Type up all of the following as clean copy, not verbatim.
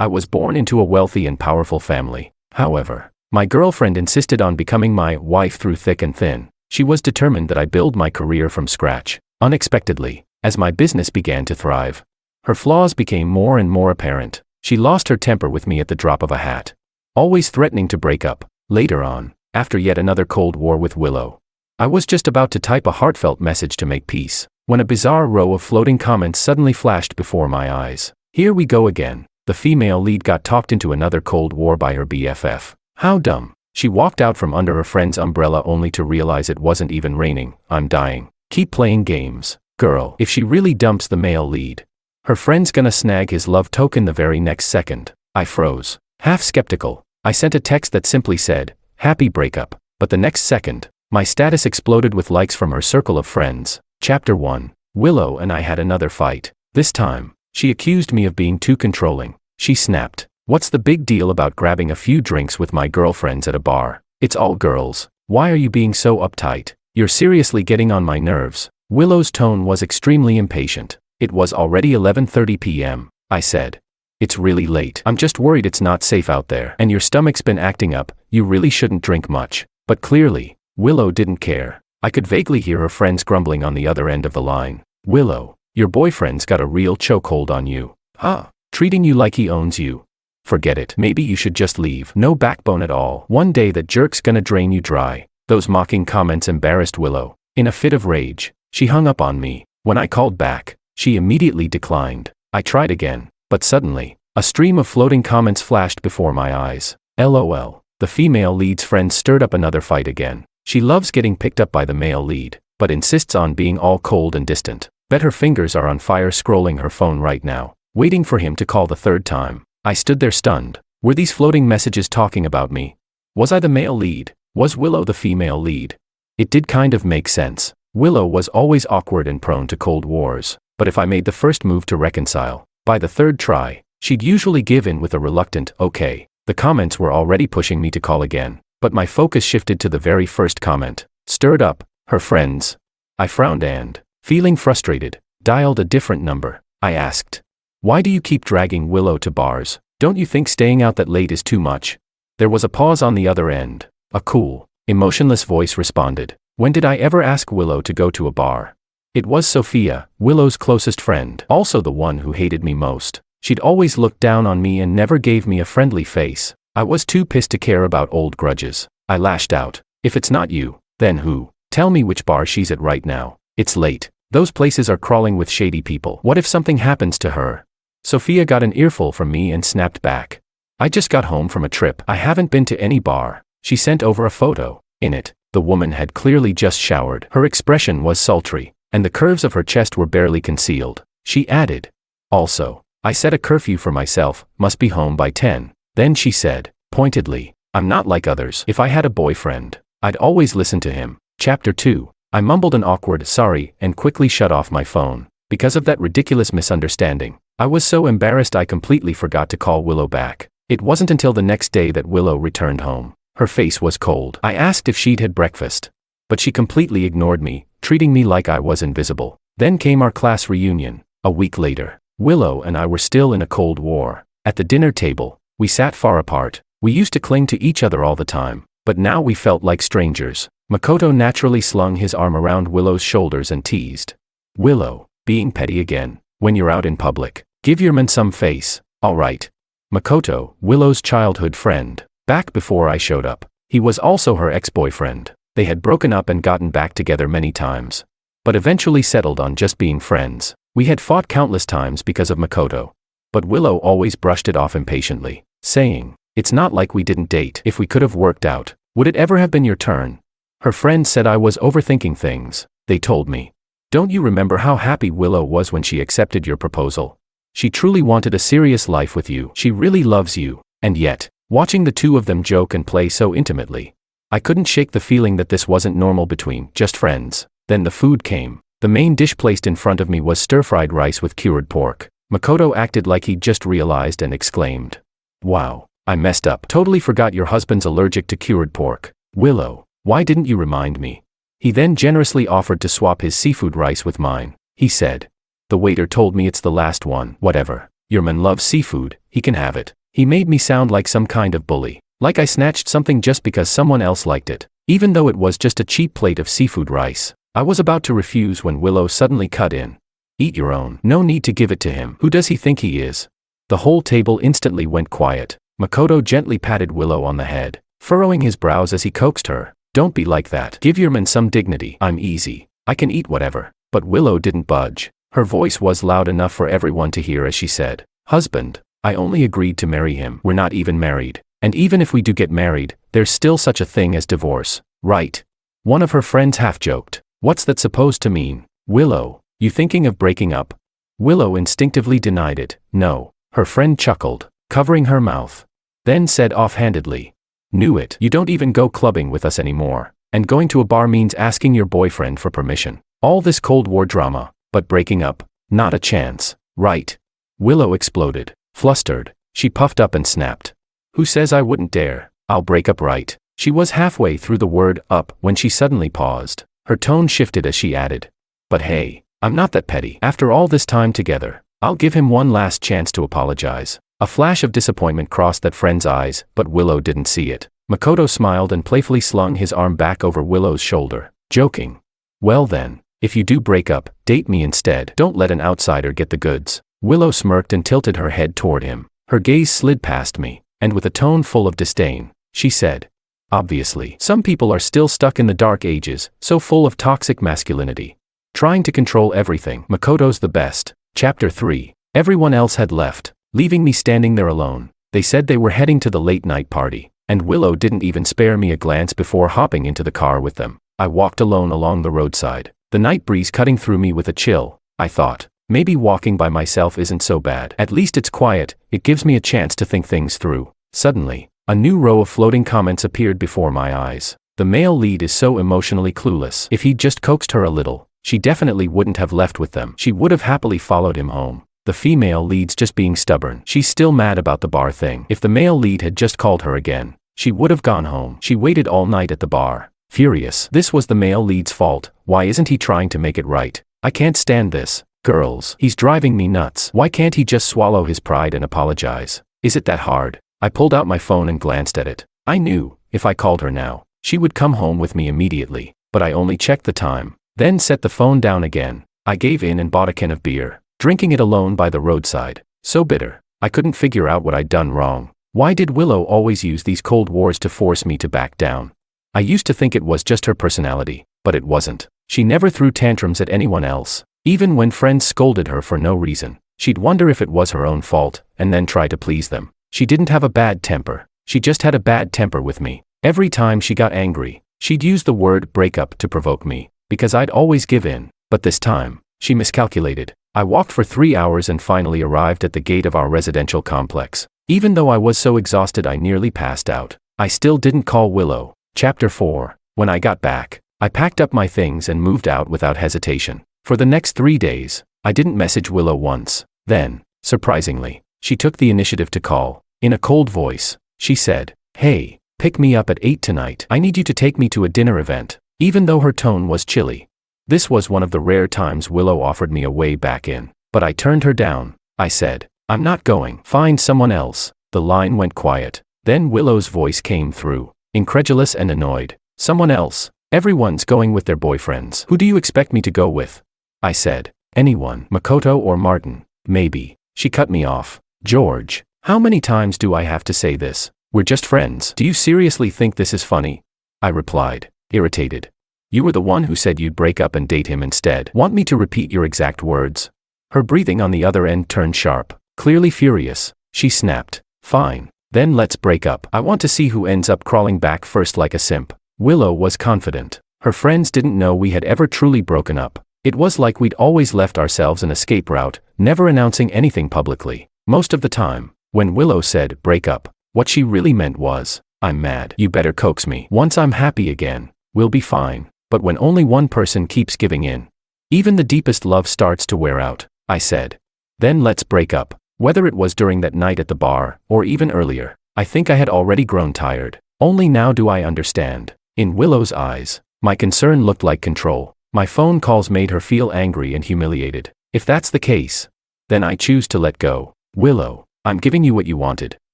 I was born into a wealthy and powerful family. However, my girlfriend insisted on becoming my wife through thick and thin. She was determined that I build my career from scratch. Unexpectedly, as my business began to thrive, her flaws became more and more apparent. She lost her temper with me at the drop of a hat, always threatening to break up. Later on, after yet another Cold War with Willow, I was just about to type a heartfelt message to make peace, when a bizarre row of floating comments suddenly flashed before my eyes. Here we go again. The female lead got talked into another Cold War by her BFF. How dumb. She walked out from under her friend's umbrella only to realize it wasn't even raining. I'm dying. Keep playing games, girl. If she really dumps the male lead, her friend's gonna snag his love token the very next second. I froze. Half skeptical, I sent a text that simply said, "Happy breakup," but the next second, my status exploded with likes from her circle of friends. Chapter 1. Willow and I had another fight. This time, she accused me of being too controlling. She snapped, "What's the big deal about grabbing a few drinks with my girlfriends at a bar? It's all girls. Why are you being so uptight? You're seriously getting on my nerves." Willow's tone was extremely impatient. It was already 11:30 p.m., I said. "It's really late. I'm just worried it's not safe out there. And your stomach's been acting up. You really shouldn't drink much." But clearly, Willow didn't care. I could vaguely hear her friends grumbling on the other end of the line. "Willow, your boyfriend's got a real chokehold on you. Huh? Treating you like he owns you. Forget it. Maybe you should just leave. No backbone at all. One day that jerk's gonna drain you dry." Those mocking comments embarrassed Willow. In a fit of rage, she hung up on me. When I called back, she immediately declined. I tried again, but suddenly, a stream of floating comments flashed before my eyes. LOL. The female lead's friend stirred up another fight again. She loves getting picked up by the male lead, but insists on being all cold and distant. Bet her fingers are on fire scrolling her phone right now, waiting for him to call the third time. I stood there stunned. Were these floating messages talking about me? Was I the male lead? Was Willow the female lead? It did kind of make sense. Willow was always awkward and prone to cold wars, but if I made the first move to reconcile, by the third try, she'd usually give in with a reluctant, "Okay." The comments were already pushing me to call again, but my focus shifted to the very first comment. Stirred up, her friends. I frowned and, feeling frustrated, dialed a different number. I asked, "Why do you keep dragging Willow to bars? Don't you think staying out that late is too much?" There was a pause on the other end. A cool, emotionless voice responded, "When did I ever ask Willow to go to a bar?" It was Sophia, Willow's closest friend, also the one who hated me most. She'd always looked down on me and never gave me a friendly face. I was too pissed to care about old grudges. I lashed out, "If it's not you, then who? Tell me which bar she's at right now. It's late. Those places are crawling with shady people. What if something happens to her?" Sophia got an earful from me and snapped back. "I just got home from a trip. I haven't been to any bar." She sent over a photo. In it, the woman had clearly just showered. Her expression was sultry, and the curves of her chest were barely concealed. She added, "Also, I set a curfew for myself, must be home by 10. Then she said, pointedly, "I'm not like others. If I had a boyfriend, I'd always listen to him." Chapter 2. I mumbled an awkward sorry and quickly shut off my phone. Because of that ridiculous misunderstanding, I was so embarrassed I completely forgot to call Willow back. It wasn't until the next day that Willow returned home. Her face was cold. I asked if she'd had breakfast, but she completely ignored me, treating me like I was invisible. Then came our class reunion. A week later, Willow and I were still in a Cold War. At the dinner table, we sat far apart. We used to cling to each other all the time, but now we felt like strangers. Makoto naturally slung his arm around Willow's shoulders and teased, "Willow, being petty again. When you're out in public, give your man some face, all right." Makoto, Willow's childhood friend, back before I showed up. He was also her ex-boyfriend. They had broken up and gotten back together many times, but eventually settled on just being friends. We had fought countless times because of Makoto, but Willow always brushed it off impatiently, saying, "It's not like we didn't date. If we could have worked out, would it ever have been your turn?" Her friend said I was overthinking things. They told me, "Don't you remember how happy Willow was when she accepted your proposal? She truly wanted a serious life with you. She really loves you." And yet, watching the two of them joke and play so intimately, I couldn't shake the feeling that this wasn't normal between just friends. Then the food came. The main dish placed in front of me was stir-fried rice with cured pork. Makoto acted like he'd just realized and exclaimed, "Wow, I messed up. Totally forgot your husband's allergic to cured pork. Willow, why didn't you remind me?" He then generously offered to swap his seafood rice with mine. He said, "The waiter told me it's the last one." Whatever. Your man loves seafood, he can have it. He made me sound like some kind of bully, like I snatched something just because someone else liked it, even though it was just a cheap plate of seafood rice. I was about to refuse when Willow suddenly cut in. Eat your own. No need to give it to him. Who does he think he is? The whole table instantly went quiet. Makoto gently patted Willow on the head, furrowing his brows as he coaxed her. Don't be like that. Give your man some dignity. I'm easy. I can eat whatever. But Willow didn't budge. Her voice was loud enough for everyone to hear as she said, "Husband, I only agreed to marry him. We're not even married. And even if we do get married, there's still such a thing as divorce, right?" One of her friends half joked. What's that supposed to mean? Willow, you thinking of breaking up? Willow instinctively denied it. No. Her friend chuckled, covering her mouth. Then said offhandedly, "Knew it. You don't even go clubbing with us anymore. And going to a bar means asking your boyfriend for permission. All this Cold War drama, but breaking up? Not a chance, right?" Willow exploded. Flustered, she puffed up and snapped. "Who says I wouldn't dare? I'll break up right." She was halfway through the word up when she suddenly paused. Her tone shifted as she added, "But hey, I'm not that petty. After all this time together, I'll give him one last chance to apologize." A flash of disappointment crossed that friend's eyes, but Willow didn't see it. Makoto smiled and playfully slung his arm back over Willow's shoulder, joking. "Well then, if you do break up, date me instead. Don't let an outsider get the goods." Willow smirked and tilted her head toward him. Her gaze slid past me, and with a tone full of disdain, she said, "Obviously, some people are still stuck in the dark ages, so full of toxic masculinity. Trying to control everything. Makoto's the best." Chapter 3. Everyone else had left, leaving me standing there alone. They said they were heading to the late-night party, and Willow didn't even spare me a glance before hopping into the car with them. I walked alone along the roadside, the night breeze cutting through me with a chill. I thought, maybe walking by myself isn't so bad. At least it's quiet, it gives me a chance to think things through. Suddenly, a new row of floating comments appeared before my eyes. The male lead is so emotionally clueless. If he'd just coaxed her a little, she definitely wouldn't have left with them. She would have happily followed him home. The female lead's just being stubborn. She's still mad about the bar thing. If the male lead had just called her again, she would have gone home. She waited all night at the bar, furious. This was the male lead's fault. Why isn't he trying to make it right? I can't stand this. Girls, he's driving me nuts. Why can't he just swallow his pride and apologize? Is it that hard? I pulled out my phone and glanced at it. I knew, if I called her now, she would come home with me immediately, but I only checked the time, then set the phone down again. I gave in and bought a can of beer, drinking it alone by the roadside. So bitter, I couldn't figure out what I'd done wrong. Why did Willow always use these cold wars to force me to back down? I used to think it was just her personality, but it wasn't. She never threw tantrums at anyone else. Even when friends scolded her for no reason, she'd wonder if it was her own fault, and then try to please them. She didn't have a bad temper, she just had a bad temper with me. Every time she got angry, she'd use the word breakup to provoke me, because I'd always give in. But this time, she miscalculated. I walked for 3 hours and finally arrived at the gate of our residential complex. Even though I was so exhausted I nearly passed out, I still didn't call Willow. Chapter 4. When I got back, I packed up my things and moved out without hesitation. For the next 3 days, I didn't message Willow once. Then, surprisingly, she took the initiative to call. In a cold voice, she said, "Hey, pick me up at 8 tonight. I need you to take me to a dinner event." Even though her tone was chilly. This was one of the rare times Willow offered me a way back in, but I turned her down. I said, "I'm not going. Find someone else." The line went quiet. Then Willow's voice came through, incredulous and annoyed. "Someone else? Everyone's going with their boyfriends. Who do you expect me to go with?" I said, "Anyone. Makoto or Martin, maybe." She cut me off. "George, how many times do I have to say this? We're just friends. Do you seriously think this is funny?" I replied, irritated. "You were the one who said you'd break up and date him instead. Want me to repeat your exact words?" Her breathing on the other end turned sharp, clearly furious. She snapped, "Fine, then let's break up. I want to see who ends up crawling back first like a simp." Willow was confident. Her friends didn't know we had ever truly broken up. It was like we'd always left ourselves an escape route, never announcing anything publicly. Most of the time, when Willow said break up, what she really meant was, "I'm mad. You better coax me. Once I'm happy again, we'll be fine." But when only one person keeps giving in, even the deepest love starts to wear out. I said, "Then let's break up." Whether it was during that night at the bar, or even earlier, I think I had already grown tired. Only now do I understand. In Willow's eyes, my concern looked like control. My phone calls made her feel angry and humiliated. If that's the case, then I choose to let go. Willow, I'm giving you what you wanted.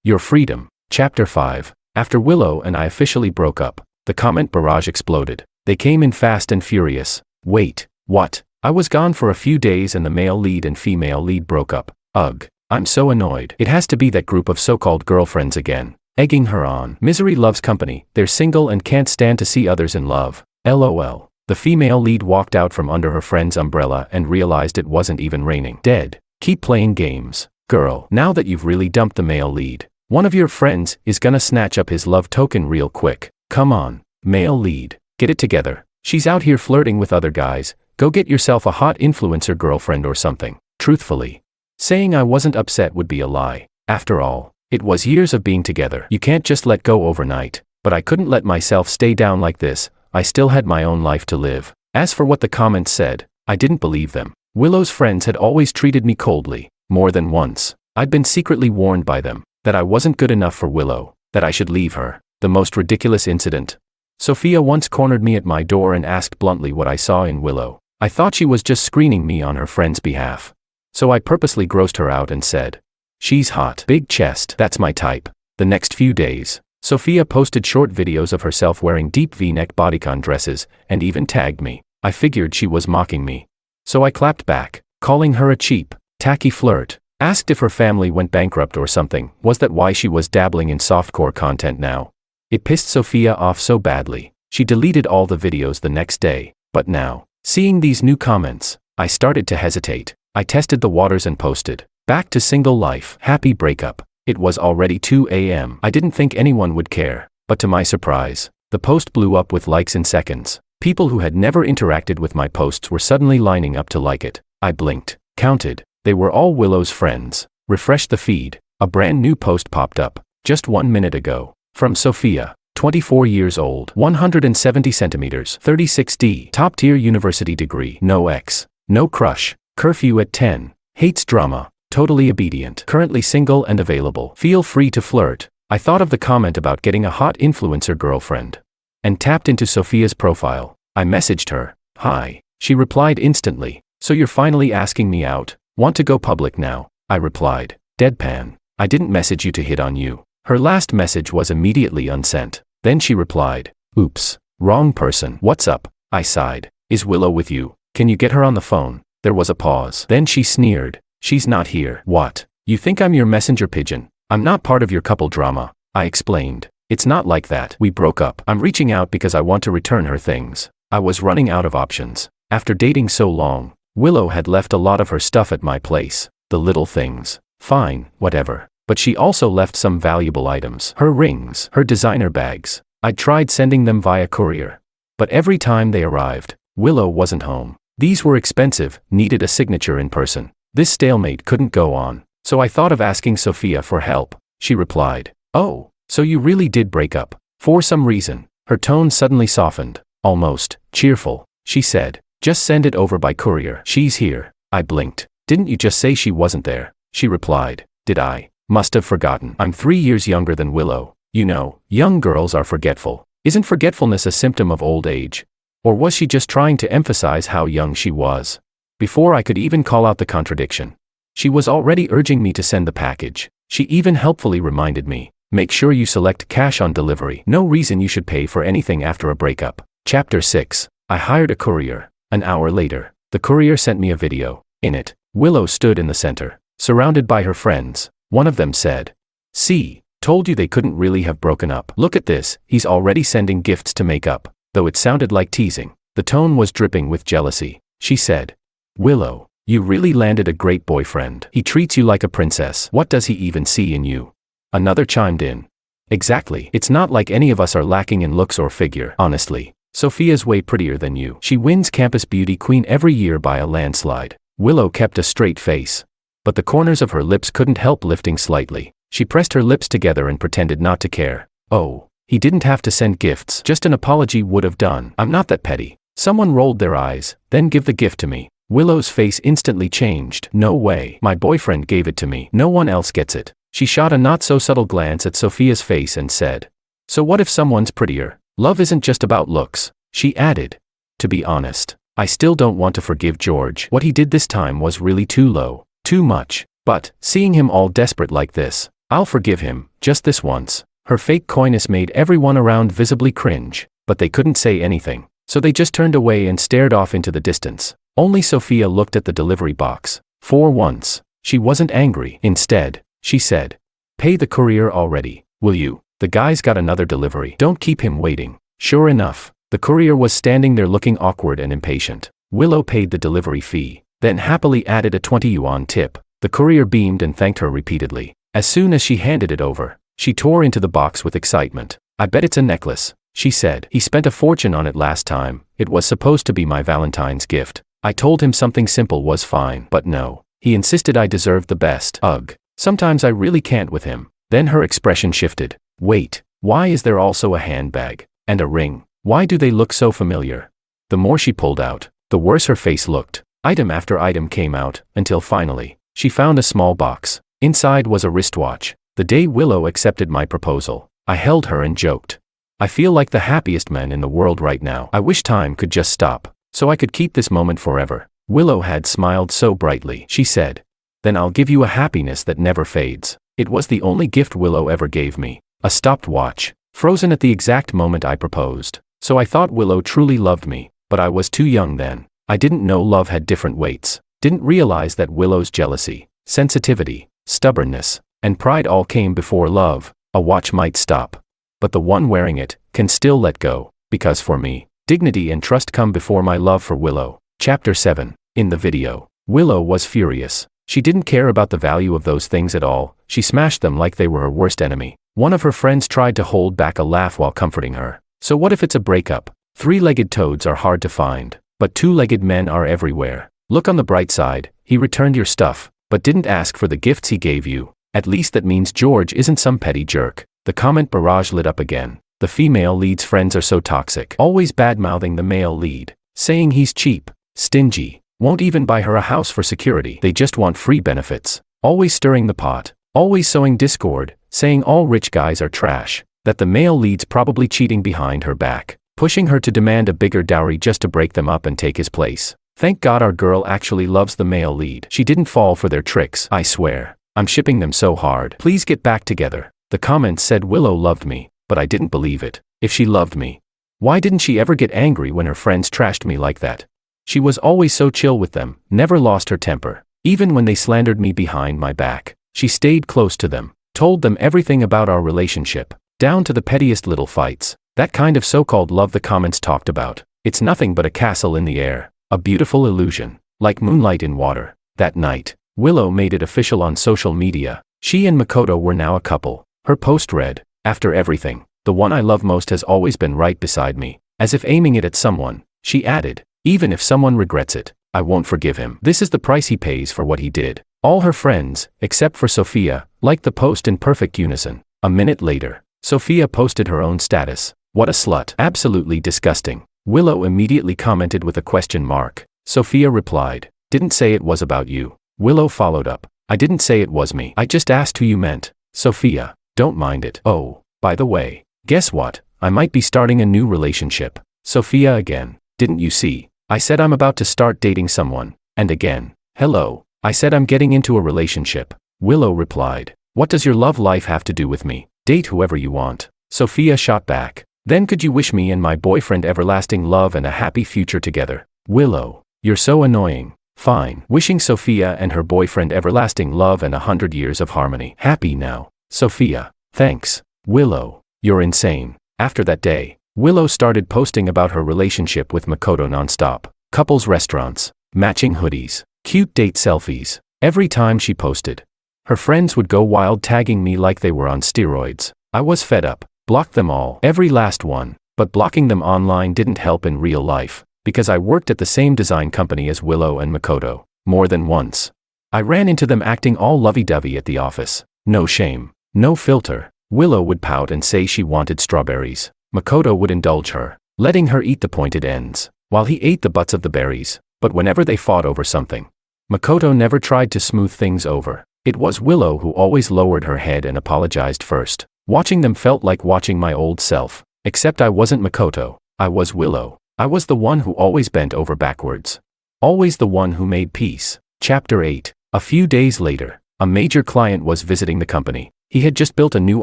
Your freedom. Chapter 5. After Willow and I officially broke up, the comment barrage exploded. They came in fast and furious. Wait, what? I was gone for a few days and the male lead and female lead broke up. Ugh. I'm so annoyed. It has to be that group of so-called girlfriends again. Egging her on. Misery loves company. They're single and can't stand to see others in love. LOL. The female lead walked out from under her friend's umbrella and realized it wasn't even raining. Dead. Keep playing games. Girl, now that you've really dumped the male lead, one of your friends is gonna snatch up his love token real quick. Come on, male lead. Get it together. She's out here flirting with other guys. Go get yourself a hot influencer girlfriend or something. Truthfully. Saying I wasn't upset would be a lie. After all, it was years of being together. You can't just let go overnight. But I couldn't let myself stay down like this. I still had my own life to live. As for what the comments said, I didn't believe them. Willow's friends had always treated me coldly. More than once. I'd been secretly warned by them that I wasn't good enough for Willow, that I should leave her. The most ridiculous incident. Sophia once cornered me at my door and asked bluntly what I saw in Willow. I thought she was just screening me on her friend's behalf. So I purposely grossed her out and said, "She's hot. Big chest. That's my type." The next few days, Sophia posted short videos of herself wearing deep V-neck bodycon dresses and even tagged me. I figured she was mocking me. So I clapped back, calling her a cheap, tacky flirt. Asked if her family went bankrupt or something. Was that why she was dabbling in softcore content now? It pissed Sophia off so badly. She deleted all the videos the next day. But now, seeing these new comments, I started to hesitate. I tested the waters and posted, "Back to single life. Happy breakup." It was already 2 a.m. I didn't think anyone would care, but to my surprise, the post blew up with likes in seconds. People who had never interacted with my posts were suddenly lining up to like it. I blinked, counted. They were all Willow's friends. Refreshed the feed. A brand new post popped up, just 1 minute ago. From Sophia, 24 years old, 170 centimeters, 36D, top-tier university degree, no ex, no crush. Curfew at 10. Hates drama. Totally obedient. Currently single and available. Feel free to flirt. I thought of the comment about getting a hot influencer girlfriend. And tapped into Sophia's profile. I messaged her. "Hi." She replied instantly. "So you're finally asking me out? Want to go public now?" I replied. Deadpan. "I didn't message you to hit on you." Her last message was immediately unsent. Then she replied. "Oops. Wrong person. What's up?" I sighed. "Is Willow with you? Can you get her on the phone?" There was a pause. Then she sneered. "She's not here." "What? You think I'm your messenger pigeon? I'm not part of your couple drama." I explained. "It's not like that. We broke up. I'm reaching out because I want to return her things." I was running out of options. After dating so long, Willow had left a lot of her stuff at my place. The little things. Fine, whatever. But she also left some valuable items. Her rings, her designer bags. I tried sending them via courier. But every time they arrived, Willow wasn't home. These were expensive, needed a signature in person. This stalemate couldn't go on, so I thought of asking Sophia for help. She replied, "Oh, so you really did break up." For some reason, her tone suddenly softened, almost cheerful. She said, "Just send it over by courier. She's here." I blinked. "Didn't you just say she wasn't there?" She replied, "Did I? Must have forgotten. I'm 3 years younger than Willow. You know, young girls are forgetful. Isn't forgetfulness a symptom of old age? Or was she just trying to emphasize how young she was?" Before I could even call out the contradiction, she was already urging me to send the package. She even helpfully reminded me, "Make sure you select cash on delivery. No reason you should pay for anything after a breakup." Chapter 6. I hired a courier. An hour later, the courier sent me a video. In it, Willow stood in the center, surrounded by her friends. One of them said, "See, told you they couldn't really have broken up. Look at this, he's already sending gifts to make up." Though it sounded like teasing, the tone was dripping with jealousy. She said, "Willow, you really landed a great boyfriend. He treats you like a princess. What does he even see in you?" Another chimed in. "Exactly. It's not like any of us are lacking in looks or figure. Honestly, Sophia's way prettier than you. She wins Campus Beauty Queen every year by a landslide." Willow kept a straight face, but the corners of her lips couldn't help lifting slightly. She pressed her lips together and pretended not to care. "Oh, he didn't have to send gifts. Just an apology would have done. I'm not that petty." Someone rolled their eyes. "Then give the gift to me." Willow's face instantly changed. "No way. My boyfriend gave it to me. No one else gets it." She shot a not-so-subtle glance at Sophia's face and said, "So what if someone's prettier? Love isn't just about looks." She added, "To be honest, I still don't want to forgive George. What he did this time was really too low. Too much." But, seeing him all desperate like this, I'll forgive him, just this once. Her fake coyness made everyone around visibly cringe, but they couldn't say anything, so they just turned away and stared off into the distance. Only Sophia looked at the delivery box. For once, she wasn't angry. Instead, she said, "Pay the courier already, will you? The guy's got another delivery. Don't keep him waiting." Sure enough, the courier was standing there looking awkward and impatient. Willow paid the delivery fee, then happily added a 20 yuan tip. The courier beamed and thanked her repeatedly. As soon as she handed it over, she tore into the box with excitement. "I bet it's a necklace," she said. "He spent a fortune on it last time. It was supposed to be my Valentine's gift. I told him something simple was fine, but no. He insisted I deserved the best. Ugh. Sometimes I really can't with him." Then her expression shifted. "Wait, why is there also a handbag? And a ring? Why do they look so familiar?" The more she pulled out, the worse her face looked. Item after item came out, until finally, she found a small box. Inside was a wristwatch. The day Willow accepted my proposal, I held her and joked, "I feel like the happiest man in the world right now. I wish time could just stop, so I could keep this moment forever." Willow had smiled so brightly. She said, "Then I'll give you a happiness that never fades." It was the only gift Willow ever gave me. A stopped watch, frozen at the exact moment I proposed. So I thought Willow truly loved me, but I was too young then. I didn't know love had different weights. Didn't realize that Willow's jealousy, sensitivity, stubbornness, and pride all came before love. A watch might stop, but the one wearing it can still let go, because for me, dignity and trust come before my love for Willow. Chapter 7. In the video, Willow was furious. She didn't care about the value of those things at all. She smashed them like they were her worst enemy. One of her friends tried to hold back a laugh while comforting her. "So what if it's a breakup? Three-legged toads are hard to find, but two-legged men are everywhere. Look on the bright side, he returned your stuff, but didn't ask for the gifts he gave you. At least that means George isn't some petty jerk." The comment barrage lit up again. The female lead's friends are so toxic. Always bad-mouthing the male lead, saying he's cheap, stingy, won't even buy her a house for security. They just want free benefits. Always stirring the pot. Always sowing discord, saying all rich guys are trash. That the male lead's probably cheating behind her back, pushing her to demand a bigger dowry just to break them up and take his place. Thank God our girl actually loves the male lead. She didn't fall for their tricks. I swear, I'm shipping them so hard. Please get back together. The comments said Willow loved me, but I didn't believe it. If she loved me, why didn't she ever get angry when her friends trashed me like that? She was always so chill with them, never lost her temper. Even when they slandered me behind my back, she stayed close to them, told them everything about our relationship, down to the pettiest little fights. That kind of so-called love the comments talked about. It's nothing but a castle in the air, a beautiful illusion, like moonlight in water. That night, Willow made it official on social media. She and Makoto were now a couple. Her post read, "After everything, the one I love most has always been right beside me." As if aiming it at someone, she added, "Even if someone regrets it, I won't forgive him. This is the price he pays for what he did." All her friends, except for Sophia, liked the post in perfect unison. A minute later, Sophia posted her own status. "What a slut. Absolutely disgusting." Willow immediately commented with a question mark. Sophia replied, "Didn't say it was about you." Willow followed up, "I didn't say it was me. I just asked who you meant." Sophia, "Don't mind it. Oh, by the way, guess what? I might be starting a new relationship." Sophia again, "Didn't you see? I said I'm about to start dating someone." And again, "Hello, I said I'm getting into a relationship." Willow replied, "What does your love life have to do with me? Date whoever you want." Sophia shot back, "Then could you wish me and my boyfriend everlasting love and a happy future together?" Willow, "You're so annoying." Fine. Wishing Sophia and her boyfriend everlasting love and 100 years of harmony. Happy now. Sophia, "Thanks." Willow, "You're insane." After that day, Willow started posting about her relationship with Makoto nonstop. Couples restaurants, matching hoodies, cute date selfies. Every time she posted, her friends would go wild tagging me like they were on steroids. I was fed up, blocked them all, every last one. But blocking them online didn't help in real life, because I worked at the same design company as Willow and Makoto. More than once, I ran into them acting all lovey-dovey at the office. No shame, no filter. Willow would pout and say she wanted strawberries. Makoto would indulge her, letting her eat the pointed ends, while he ate the butts of the berries. But whenever they fought over something, Makoto never tried to smooth things over. It was Willow who always lowered her head and apologized first. Watching them felt like watching my old self. Except I wasn't Makoto, I was Willow. I was the one who always bent over backwards. Always the one who made peace. Chapter 8. A few days later, A major client was visiting the company. He had just built a new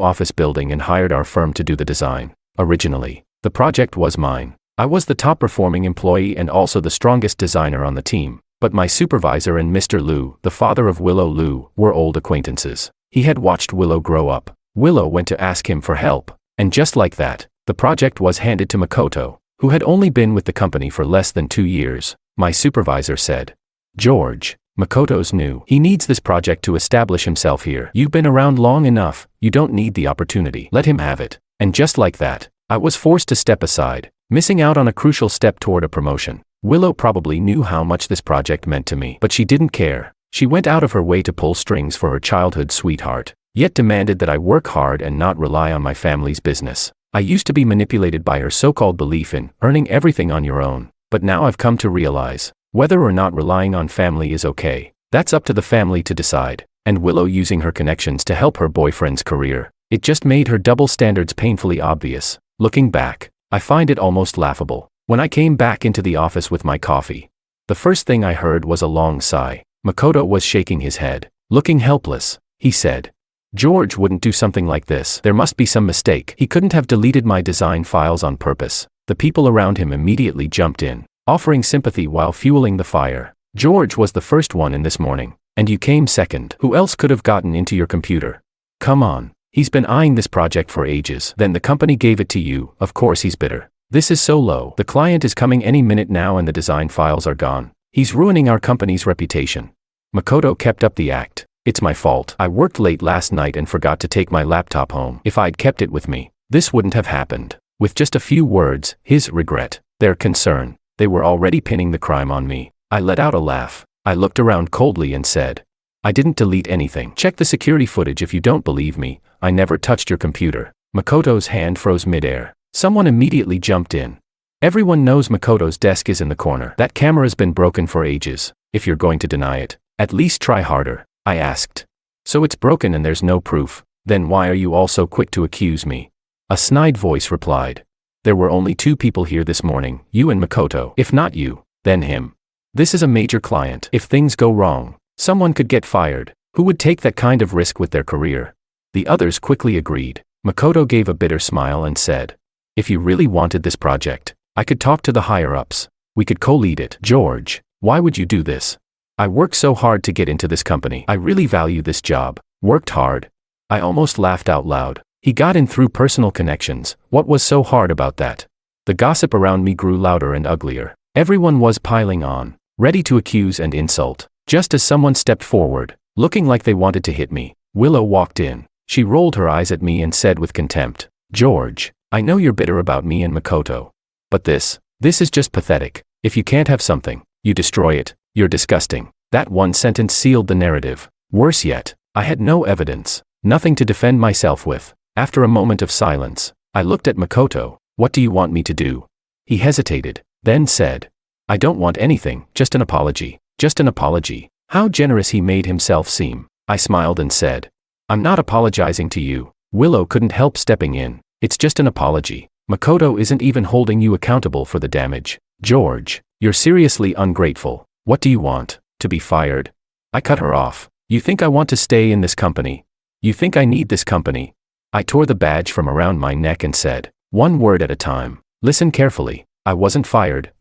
office building and hired our firm to do the design. Originally, the project was mine. I was the top performing employee and also the strongest designer on the team, but my supervisor and Mr. Liu, the father of Willow Liu, were old acquaintances. He had watched Willow grow up. Willow went to ask him for help, and just like that, the project was handed to Makoto, who had only been with the company for less than 2 years. My supervisor said, "George, Makoto's new. He needs this project to establish himself here. You've been around long enough, you don't need the opportunity. Let him have it." And just like that, I was forced to step aside, missing out on a crucial step toward a promotion. Willow probably knew how much this project meant to me, but she didn't care. She went out of her way to pull strings for her childhood sweetheart, yet demanded that I work hard and not rely on my family's business. I used to be manipulated by her so-called belief in earning everything on your own, but now I've come to realize, whether or not relying on family is okay, that's up to the family to decide. And Willow using her connections to help her boyfriend's career, it just made her double standards painfully obvious. Looking back, I find it almost laughable. When I came back into the office with my coffee, the first thing I heard was a long sigh. Makoto was shaking his head, looking helpless. He said, "George wouldn't do something like this. There must be some mistake. He couldn't have deleted my design files on purpose." The people around him immediately jumped in, offering sympathy while fueling the fire. "George was the first one in this morning, and you came second. Who else could have gotten into your computer? Come on, he's been eyeing this project for ages. Then the company gave it to you. Of course he's bitter. This is so low. The client is coming any minute now and the design files are gone. He's ruining our company's reputation." Makoto kept up the act. "It's my fault. I worked late last night and forgot to take my laptop home. If I'd kept it with me, this wouldn't have happened." With just a few words, his regret, their concern, they were already pinning the crime on me. I let out a laugh. I looked around coldly and said, "I didn't delete anything. Check the security footage if you don't believe me. I never touched your computer." Makoto's hand froze midair. Someone immediately jumped in. "Everyone knows Makoto's desk is in the corner. That camera's been broken for ages. If you're going to deny it, at least try harder." I asked. "So it's broken and there's no proof? Then why are you all so quick to accuse me?" A snide voice replied, "There were only 2 people here this morning, you and Makoto. If not you, then him. This is a major client. If things go wrong, someone could get fired. Who would take that kind of risk with their career?" The others quickly agreed. Makoto gave a bitter smile and said, "If you really wanted this project, I could talk to the higher-ups. We could co-lead it." "George, why would you do this? I worked so hard to get into this company. I really value this job. Worked hard." I almost laughed out loud. He got in through personal connections. What was so hard about that? The gossip around me grew louder and uglier. Everyone was piling on, ready to accuse and insult. Just as someone stepped forward, looking like they wanted to hit me, Willow walked in. She rolled her eyes at me and said with contempt, "George, I know you're bitter about me and Makoto. But this is just pathetic. If you can't have something, you destroy it. You're disgusting." That one sentence sealed the narrative. Worse yet, I had no evidence, nothing to defend myself with. After a moment of silence, I looked at Makoto. "What do you want me to do?" He hesitated, then said, "I don't want anything, just an apology. Just an apology." How generous he made himself seem. I smiled and said, "I'm not apologizing to you." Willow couldn't help stepping in. "It's just an apology. Makoto isn't even holding you accountable for the damage." "George, you're seriously ungrateful. What do you want? To be fired?" I cut her off. "You think I want to stay in this company? You think I need this company?" I tore the badge from around my neck and said, one word at a time, "Listen carefully. I wasn't fired.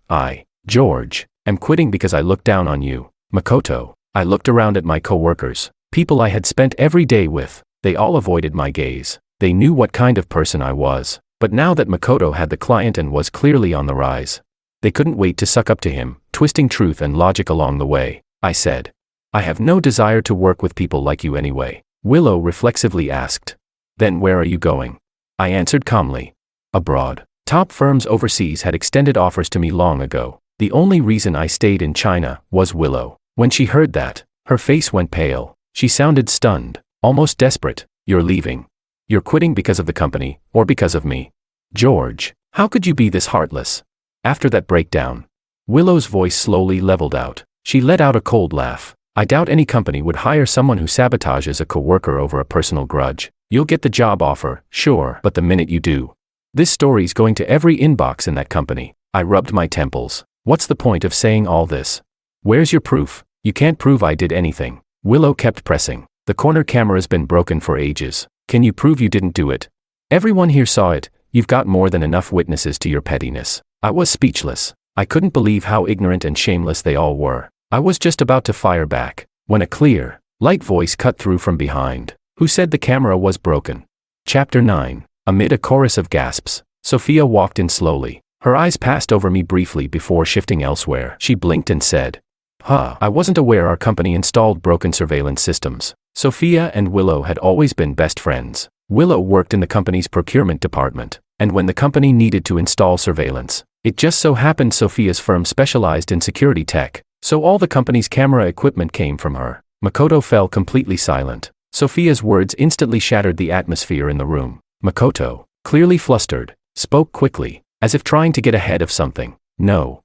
George, am quitting because I looked down on you. Makoto." I looked around at my coworkers, people I had spent every day with. They all avoided my gaze. They knew what kind of person I was. But now that Makoto had the client and was clearly on the rise, they couldn't wait to suck up to him, twisting truth and logic along the way. I said, "I have no desire to work with people like you anyway." Willow reflexively asked, "Then where are you going?" I answered calmly, "Abroad." Top firms overseas had extended offers to me long ago. The only reason I stayed in China was Willow. When she heard that, her face went pale. She sounded stunned, almost desperate. "You're leaving? You're quitting because of the company, or because of me?" "George, how could you be this heartless?" After that breakdown, Willow's voice slowly leveled out. She let out a cold laugh. "I doubt any company would hire someone who sabotages a coworker over a personal grudge. You'll get the job offer, sure, but the minute you do, this story's going to every inbox in that company." I rubbed my temples. "What's the point of saying all this? Where's your proof? You can't prove I did anything." Willow kept pressing. The corner camera's been broken for ages. Can you prove you didn't do it? Everyone here saw it. You've got more than enough witnesses to your pettiness. I was speechless. I couldn't believe how ignorant and shameless they all were. I was just about to fire back, when a clear, light voice cut through from behind. Who said the camera was broken? Chapter 9. Amid a chorus of gasps, Sophia walked in slowly. Her eyes passed over me briefly before shifting elsewhere. She blinked and said, I wasn't aware our company installed broken surveillance systems. Sophia and Willow had always been best friends. Willow worked in the company's procurement department, and when the company needed to install surveillance, it just so happened Sophia's firm specialized in security tech, so all the company's camera equipment came from her. Makoto fell completely silent. Sophia's words instantly shattered the atmosphere in the room. Makoto, clearly flustered, spoke quickly, as if trying to get ahead of something. No,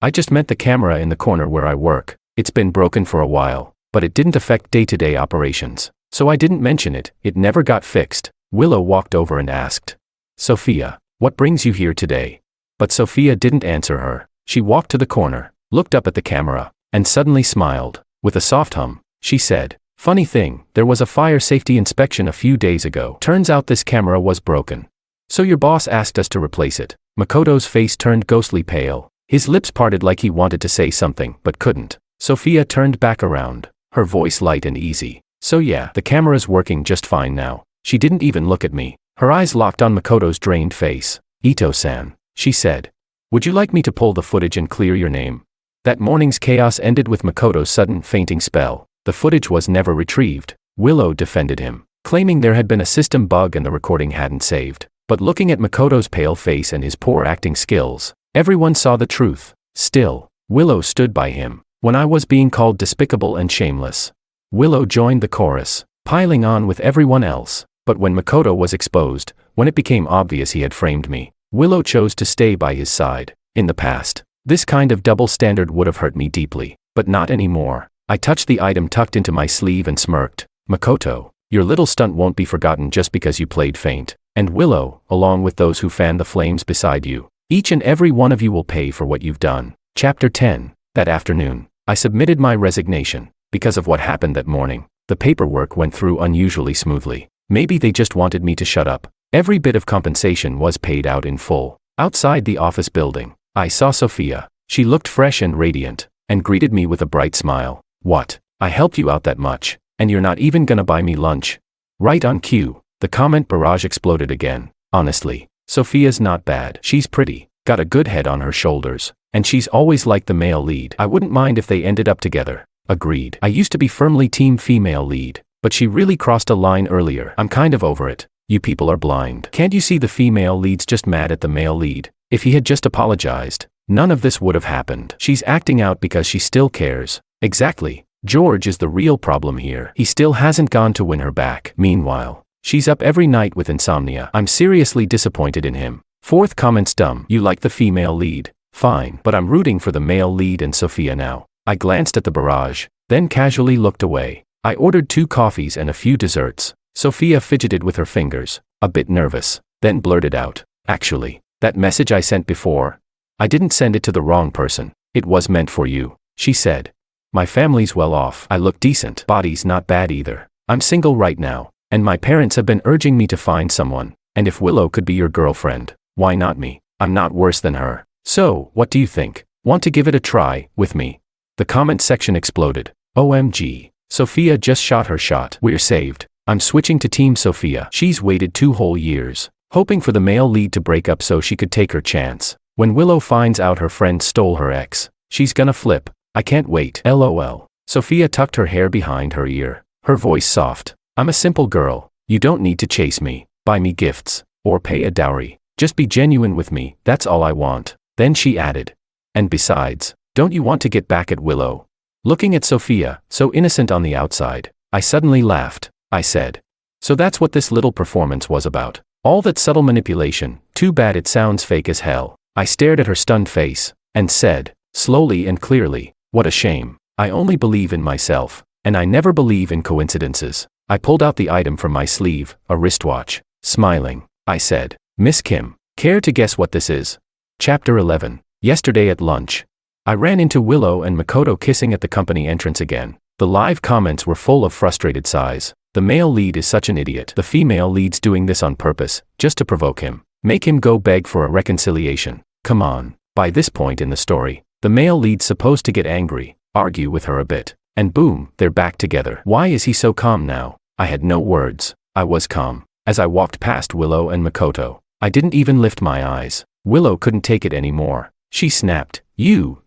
I just meant the camera in the corner where I work. It's been broken for a while, but it didn't affect day-to-day operations, so I didn't mention it. It never got fixed. Willow walked over and asked, Sophia, what brings you here today? But Sophia didn't answer her. She walked to the corner, looked up at the camera, and suddenly smiled. With a soft hum, she said, funny thing, there was a fire safety inspection a few days ago. Turns out this camera was broken. So your boss asked us to replace it. Makoto's face turned ghostly pale. His lips parted like he wanted to say something, but couldn't. Sophia turned back around, her voice light and easy. So yeah, the camera's working just fine now. She didn't even look at me. Her eyes locked on Makoto's drained face. Ito-san, she said. Would you like me to pull the footage and clear your name? That morning's chaos ended with Makoto's sudden fainting spell. The footage was never retrieved. Willow defended him, claiming there had been a system bug and the recording hadn't saved. But looking at Makoto's pale face and his poor acting skills, everyone saw the truth. Still, Willow stood by him, when I was being called despicable and shameless. Willow joined the chorus, piling on with everyone else. But when Makoto was exposed, when it became obvious he had framed me, Willow chose to stay by his side. In the past, this kind of double standard would have hurt me deeply, but not anymore. I touched the item tucked into my sleeve and smirked. Makoto, your little stunt won't be forgotten just because you played faint. And Willow, along with those who fan the flames beside you, each and every one of you will pay for what you've done. Chapter 10. That afternoon, I submitted my resignation. Because of what happened that morning, the paperwork went through unusually smoothly. Maybe they just wanted me to shut up. Every bit of compensation was paid out in full. Outside the office building, I saw Sophia. She looked fresh and radiant, and greeted me with a bright smile. What? I helped you out that much, and you're not even gonna buy me lunch? Right on cue. The comment barrage exploded again. Honestly, Sophia's not bad. She's pretty, got a good head on her shoulders, and she's always liked the male lead. I wouldn't mind if they ended up together. Agreed. I used to be firmly team female lead, but she really crossed a line earlier. I'm kind of over it. You people are blind. Can't you see the female lead's just mad at the male lead? If he had just apologized, none of this would have happened. She's acting out because she still cares. Exactly. George is the real problem here. He still hasn't gone to win her back. Meanwhile, she's up every night with insomnia. I'm seriously disappointed in him. Fourth comment's dumb. You like the female lead? Fine, but I'm rooting for the male lead and Sophia now. I glanced at the barrage, then casually looked away. I ordered 2 coffees and a few desserts. Sophia fidgeted with her fingers, a bit nervous, then blurted out, actually, that message I sent before, I didn't send it to the wrong person. It was meant for you, she said. My family's well off. I look decent. Body's not bad either. I'm single right now, and my parents have been urging me to find someone. And if Willow could be your girlfriend, why not me? I'm not worse than her. So, what do you think? Want to give it a try, with me? The comment section exploded. OMG. Sophia just shot her shot. We're saved. I'm switching to Team Sophia. She's waited 2 whole years, hoping for the male lead to break up so she could take her chance. When Willow finds out her friend stole her ex, she's gonna flip. I can't wait. LOL. Sophia tucked her hair behind her ear, her voice soft. I'm a simple girl. You don't need to chase me, buy me gifts, or pay a dowry. Just be genuine with me, that's all I want. Then she added. And besides, don't you want to get back at Willow? Looking at Sophia, so innocent on the outside, I suddenly laughed. I said. So that's what this little performance was about. All that subtle manipulation, too bad it sounds fake as hell. I stared at her stunned face, and said, slowly and clearly, what a shame. I only believe in myself, and I never believe in coincidences. I pulled out the item from my sleeve, a wristwatch. Smiling, I said, Miss Kim, care to guess what this is? Chapter 11. Yesterday at lunch, I ran into Willow and Makoto kissing at the company entrance again. The live comments were full of frustrated sighs. The male lead is such an idiot. The female lead's doing this on purpose, just to provoke him. Make him go beg for a reconciliation. Come on. By this point in the story, the male lead's supposed to get angry, argue with her a bit, and boom, they're back together. Why is he so calm now? I had no words. I was calm. As I walked past Willow and Makoto, I didn't even lift my eyes. Willow couldn't take it anymore. She snapped, You,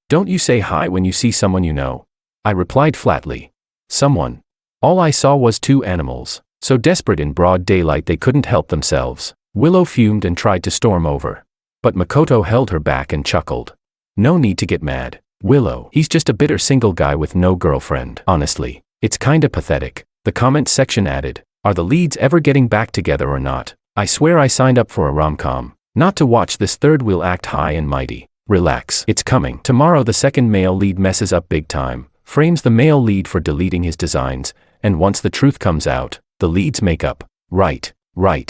don't you say hi when you see someone you know? I replied flatly. Someone. All I saw was two animals, so desperate in broad daylight they couldn't help themselves. Willow fumed and tried to storm over. But Makoto held her back and chuckled. No need to get mad, Willow. He's just a bitter single guy with no girlfriend. Honestly, it's kinda pathetic. The comment section added, Are the leads ever getting back together or not? I swear I signed up for a rom-com, not to watch this third wheel act high and mighty. Relax, it's coming. Tomorrow the second male lead messes up big time, frames the male lead for deleting his designs, and once the truth comes out, the leads make up. Right.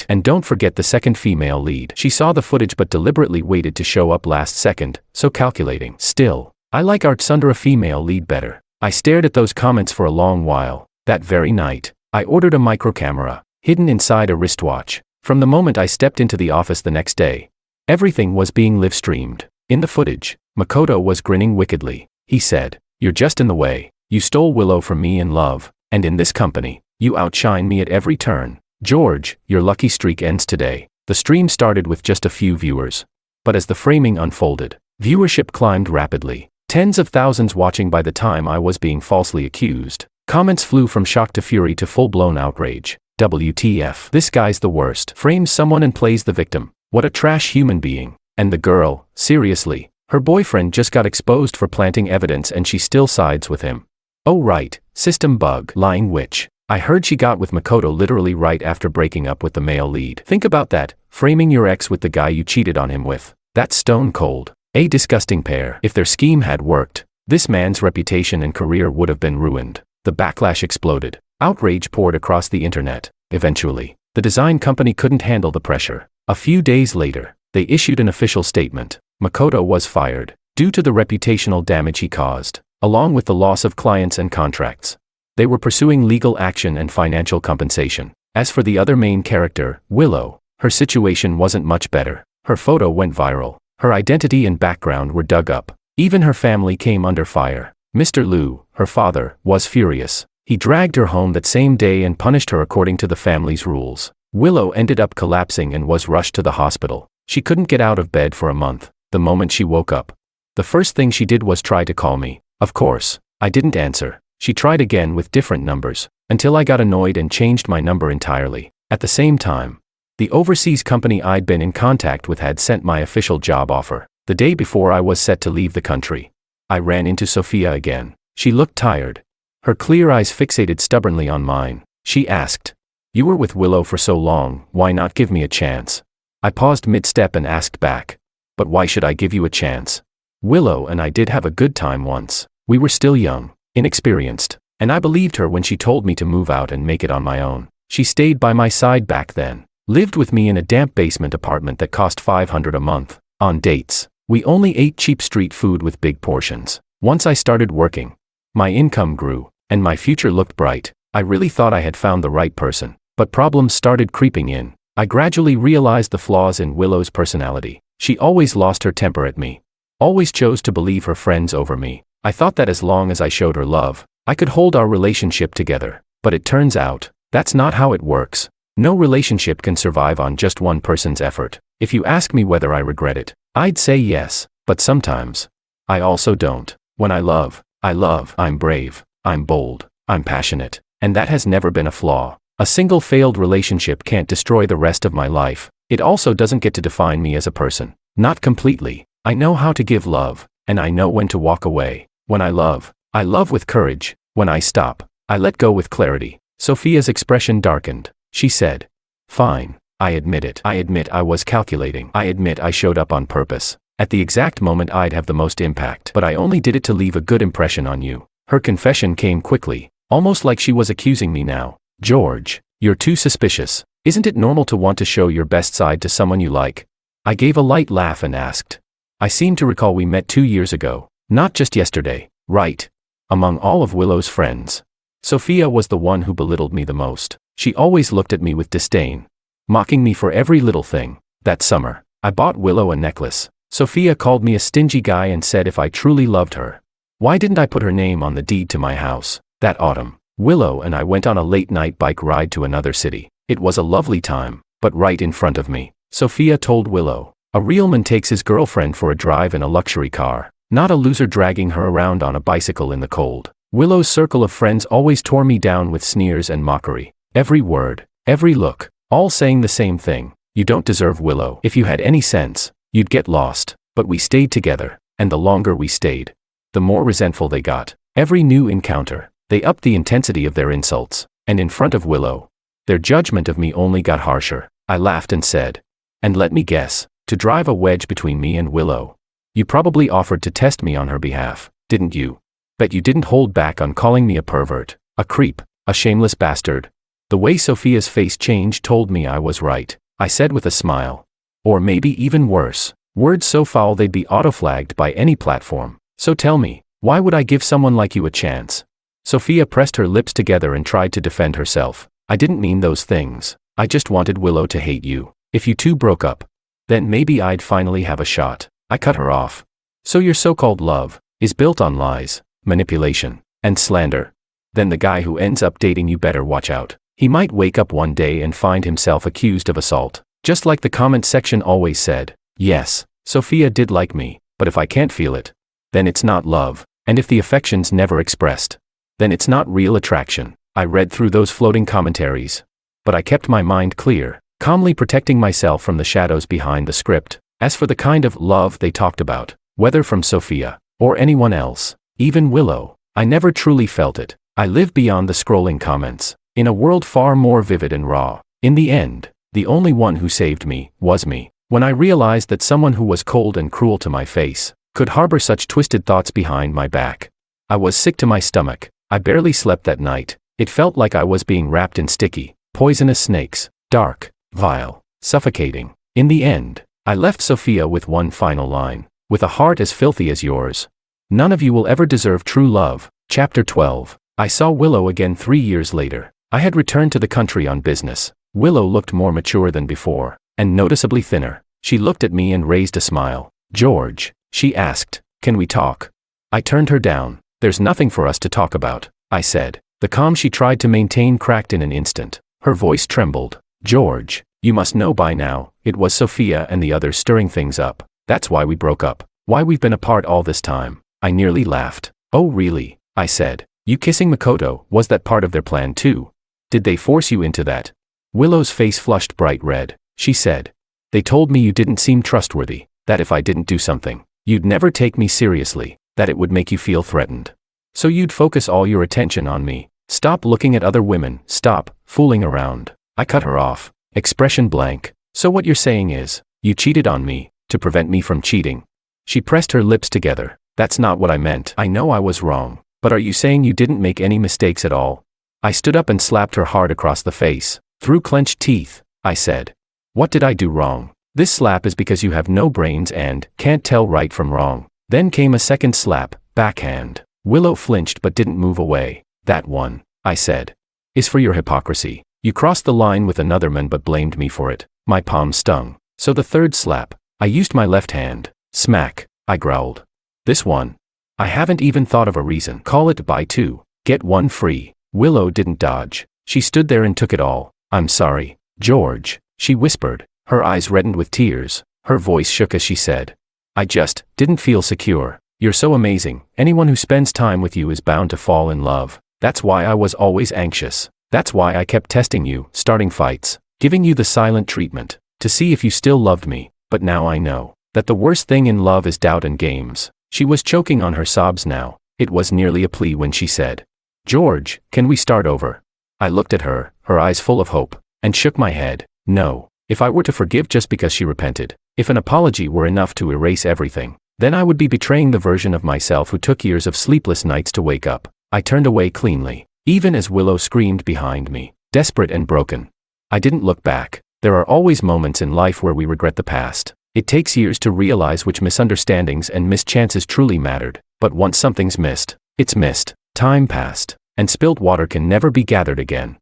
And don't forget the second female lead. She saw the footage but deliberately waited to show up last second, so calculating. Still, I like arts under a female lead better. I stared at those comments for a long while. That very night, I ordered a micro camera, hidden inside a wristwatch. From the moment I stepped into the office the next day, everything was being live-streamed. In the footage, Makoto was grinning wickedly. He said, You're just in the way. You stole Willow from me in love, and in this company, you outshine me at every turn. George, your lucky streak ends today. The stream started with just a few viewers. But as the framing unfolded, viewership climbed rapidly. Tens of thousands watching by the time I was being falsely accused. Comments flew from shock to fury to full-blown outrage. WTF. This guy's the worst. Frames someone and plays the victim. What a trash human being. And the girl, seriously, her boyfriend just got exposed for planting evidence and she still sides with him. Oh right, system bug. Lying witch. I heard she got with Makoto literally right after breaking up with the male lead. Think about that, framing your ex with the guy you cheated on him with. That's stone cold. A disgusting pair. If their scheme had worked, this man's reputation and career would have been ruined. The backlash exploded. Outrage poured across the internet. Eventually, the design company couldn't handle the pressure. A few days later, they issued an official statement. Makoto was fired, due to the reputational damage he caused, along with the loss of clients and contracts. They were pursuing legal action and financial compensation. As for the other main character, Willow, her situation wasn't much better. Her photo went viral. Her identity and background were dug up. Even her family came under fire. Mr. Liu, her father, was furious. He dragged her home that same day and punished her according to the family's rules. Willow ended up collapsing and was rushed to the hospital. She couldn't get out of bed for a month. The moment she woke up, the first thing she did was try to call me. Of course, I didn't answer. She tried again with different numbers, until I got annoyed and changed my number entirely. At the same time, the overseas company I'd been in contact with had sent my official job offer. The day before I was set to leave the country, I ran into Sophia again. She looked tired. Her clear eyes fixated stubbornly on mine. She asked, You were with Willow for so long, why not give me a chance? I paused mid-step and asked back, But why should I give you a chance? Willow and I did have a good time once. We were still young, inexperienced, and I believed her when she told me to move out and make it on my own. She stayed by my side back then, lived with me in a damp basement apartment that cost $500 a month. On dates, we only ate cheap street food with big portions. Once I started working, my income grew, and my future looked bright. I really thought I had found the right person, but problems started creeping in. I gradually realized the flaws in Willow's personality. She always lost her temper at me, always chose to believe her friends over me. I thought that as long as I showed her love, I could hold our relationship together. But it turns out, that's not how it works. No relationship can survive on just one person's effort. If you ask me whether I regret it, I'd say yes, but sometimes, I also don't. When I love, I'm brave, I'm bold, I'm passionate, and that has never been a flaw. A single failed relationship can't destroy the rest of my life. It also doesn't get to define me as a person. Not completely. I know how to give love, and I know when to walk away. When I love with courage. When I stop, I let go with clarity. Sophia's expression darkened. She said, Fine, I admit it. I admit I was calculating. I admit I showed up on purpose. At the exact moment I'd have the most impact. But I only did it to leave a good impression on you. Her confession came quickly, almost like she was accusing me now. George, you're too suspicious. Isn't it normal to want to show your best side to someone you like? I gave a light laugh and asked. I seem to recall we met 2 years ago. Not just yesterday, right? among all of Willow's friends. Sophia was the one who belittled me the most. She always looked at me with disdain, mocking me for every little thing. That summer, I bought Willow a necklace. Sophia called me a stingy guy and said if I truly loved her, why didn't I put her name on the deed to my house? That autumn, Willow and I went on a late-night bike ride to another city. It was a lovely time, but right in front of me, Sophia told Willow, a real man takes his girlfriend for a drive in a luxury car, not a loser dragging her around on a bicycle in the cold. Willow's circle of friends always tore me down with sneers and mockery. Every word, every look, all saying the same thing. You don't deserve Willow. If you had any sense, you'd get lost. But we stayed together, and the longer we stayed, the more resentful they got. Every new encounter, they upped the intensity of their insults, and in front of Willow, their judgment of me only got harsher. I laughed and said, and let me guess, to drive a wedge between me and Willow, you probably offered to test me on her behalf, didn't you? Bet you didn't hold back on calling me a pervert, a creep, a shameless bastard. The way Sophia's face changed told me I was right. I said with a smile. Or maybe even worse, words so foul they'd be auto-flagged by any platform. So tell me, why would I give someone like you a chance? Sophia pressed her lips together and tried to defend herself. I didn't mean those things. I just wanted Willow to hate you. If you two broke up, then maybe I'd finally have a shot. I cut her off. So your so-called love is built on lies, manipulation, and slander. Then the guy who ends up dating you better watch out. He might wake up one day and find himself accused of assault. Just like the comment section always said, yes, Sophia did like me, but if I can't feel it, then it's not love, and if the affection's never expressed, then it's not real attraction. I read through those floating commentaries, but I kept my mind clear, calmly protecting myself from the shadows behind the script. As for the kind of love they talked about, whether from Sophia or anyone else, even Willow, I never truly felt it. I live beyond the scrolling comments, in a world far more vivid and raw. In the end, the only one who saved me was me. When I realized that someone who was cold and cruel to my face could harbor such twisted thoughts behind my back, I was sick to my stomach. I barely slept that night. It felt like I was being wrapped in sticky, poisonous snakes, dark, vile, suffocating. In the end, I left Sophia with one final line. With a heart as filthy as yours, none of you will ever deserve true love. Chapter 12. I saw Willow again 3 years later. I had returned to the country on business. Willow looked more mature than before, and noticeably thinner. She looked at me and raised a smile. George, she asked, can we talk? I turned her down. There's nothing for us to talk about, I said. The calm she tried to maintain cracked in an instant. Her voice trembled. George, you must know by now, it was Sophia and the others stirring things up. That's why we broke up. Why we've been apart all this time. I nearly laughed. Oh really? I said. You kissing Makoto, was that part of their plan too? Did they force you into that? Willow's face flushed bright red. She said, they told me you didn't seem trustworthy, that if I didn't do something, you'd never take me seriously, that it would make you feel threatened. So you'd focus all your attention on me. Stop looking at other women, stop fooling around. I cut her off, expression blank. So what you're saying is, you cheated on me, to prevent me from cheating. She pressed her lips together. That's not what I meant. I know I was wrong, but are you saying you didn't make any mistakes at all? I stood up and slapped her hard across the face. Through clenched teeth, I said, what did I do wrong? This slap is because you have no brains and can't tell right from wrong. Then came a second slap, backhand. Willow flinched but didn't move away. That one, I said, is for your hypocrisy. You crossed the line with another man but blamed me for it. My palm stung. So the third slap, I used my left hand. Smack, I growled. This one, I haven't even thought of a reason. Call it buy two, get one free. Willow didn't dodge. She stood there and took it all. I'm sorry, George, she whispered. Her eyes reddened with tears. Her voice shook as she said, I just didn't feel secure. You're so amazing. Anyone who spends time with you is bound to fall in love. That's why I was always anxious. That's why I kept testing you, starting fights, giving you the silent treatment, to see if you still loved me. But now I know that the worst thing in love is doubt and games. She was choking on her sobs now. It was nearly a plea when she said, George, can we start over? I looked at her, her eyes full of hope, and shook my head. No. If I were to forgive just because she repented, if an apology were enough to erase everything, then I would be betraying the version of myself who took years of sleepless nights to wake up. I turned away cleanly, even as Willow screamed behind me, desperate and broken. I didn't look back. There are always moments in life where we regret the past. It takes years to realize which misunderstandings and missed chances truly mattered, but once something's missed, It's missed, time passed, and spilt water can never be gathered again.